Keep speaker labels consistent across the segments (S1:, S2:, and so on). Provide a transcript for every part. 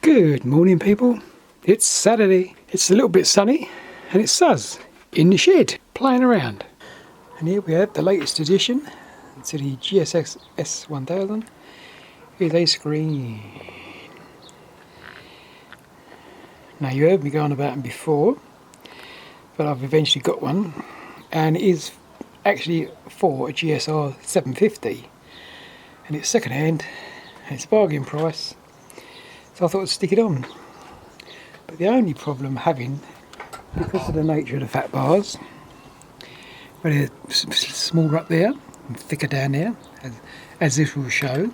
S1: Good morning, people. It's Saturday. It's a little bit sunny and it's Suz in the shed playing around. And here we have the latest addition to the GSX S1000. Here's a screen. Now, you heard me go on about them before, but I've eventually got one, and it is actually for a GSR750, and it's second hand and it's a bargain price. So I thought I'd stick it on. But the only problem having, because of the nature of the fat bars, where they're smaller up there and thicker down there, as this will show.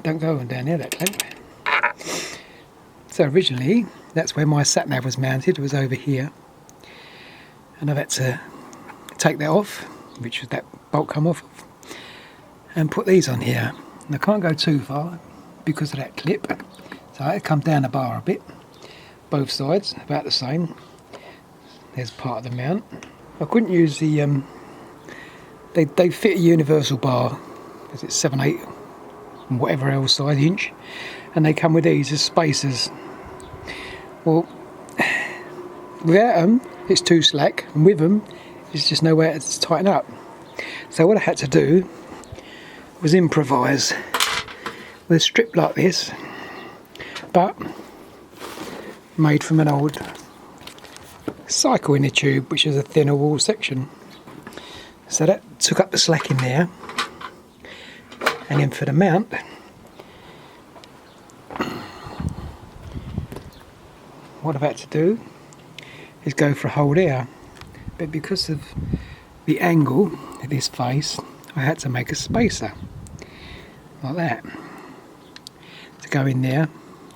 S1: Don't go on down there, that clamp. So originally, that's where my sat nav was mounted, was over here. And I've had to take that off, which was that bolt come off, and put these on here. And I can't go too far because of that clip, so I had to come down the bar a bit, both sides about the same. There's part of the mount. I couldn't use the they fit a universal bar, because it's 7, 8 and whatever else size inch, and they come with these as spacers. Well, without them it's too slack, and with them it's just nowhere to tighten up. So what I had to do was improvise with a strip like this, but made from an old cycle inner tube, which is a thinner wall section. So that took up the slack in there. And then for the mount, what I've had to do is go for a hole there, but because of the angle of this face, I had to make a spacer like that to go in there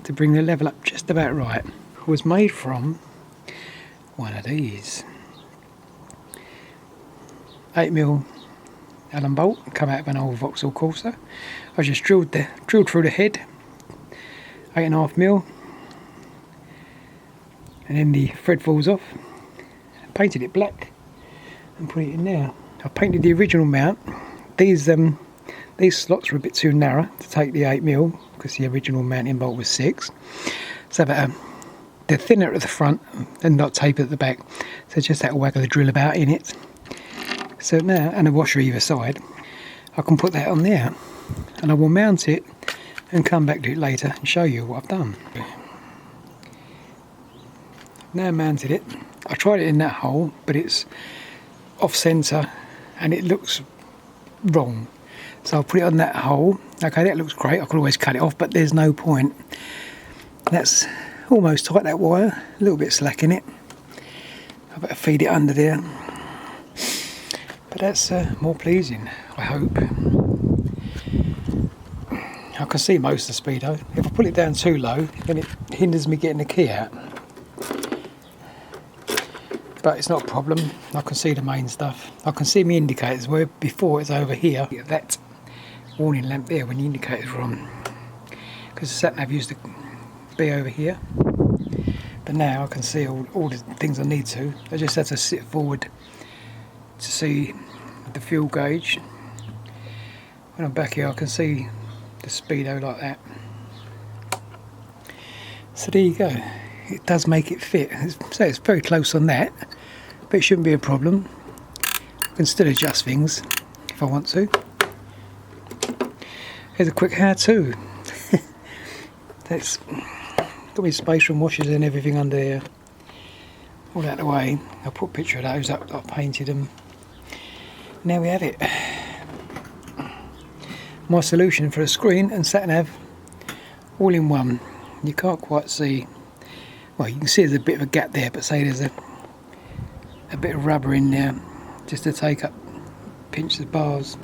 S1: to bring the level up just about right. It was made from one of these 8mm Allen bolt, come out of an old Vauxhall Corsa. I just drilled through the head, 8.5mm, and then the thread falls off. Painted it black and put it in there. I painted the original mount. These slots were a bit too narrow to take the 8mm, because the original mounting bolt was 6. So that they're thinner at the front and not tapered at the back. So just that waggle the drill about in it. So now, and a washer either side, I can put that on there, and I will mount it and come back to it later and show you what I've done. Now mounted it. I tried it in that hole, but it's off centre and it looks wrong. So I'll put it on that hole. Okay, that looks great. I could always cut it off, but there's no point. That's almost tight, that wire. A little bit slack in it. I better feed it under there. But that's more pleasing, I hope. I can see most of the speedo. If I put it down too low, then it hinders me getting the key out. But it's not a problem. I can see the main stuff. I can see my indicators, where before it's over here. That warning lamp there when the indicator's wrong, because the sat nav used to be over here. But now I can see all the things I need to. I just have to sit forward to see the fuel gauge. When I'm back here I can see the speedo like that. So there you go. It does make it fit. So it's very close on that, but it shouldn't be a problem. I can still adjust things if I want to. Here's a quick how-to. That's got me space from washers and everything under here. All out of the way. I'll put a picture of those up. I've painted them. Now we have it. My solution for a screen and sat nav all in one. You can't quite see. Well, you can see there's a bit of a gap there, but say there's a bit of rubber in there just to take up, pinch the bars.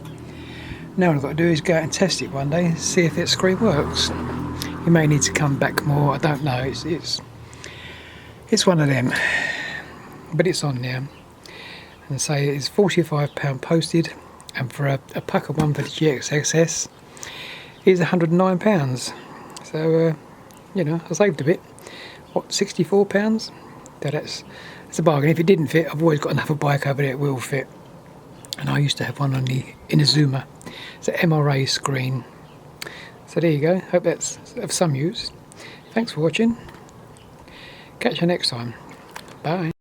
S1: Now what I've got to do is go out and test it one day, see if that screen works. You may need to come back more, I don't know. It's one of them, but it's on there. And say it's £45 posted, and for a pack of one for the GSX is £109. So you know, I saved a bit. What, £64? So that's a bargain. If it didn't fit, I've always got another bike over there that will fit. And I used to have one on the Inazuma. It's an MRA screen. So there you go, hope that's of some use. Thanks for watching, catch you next time, bye.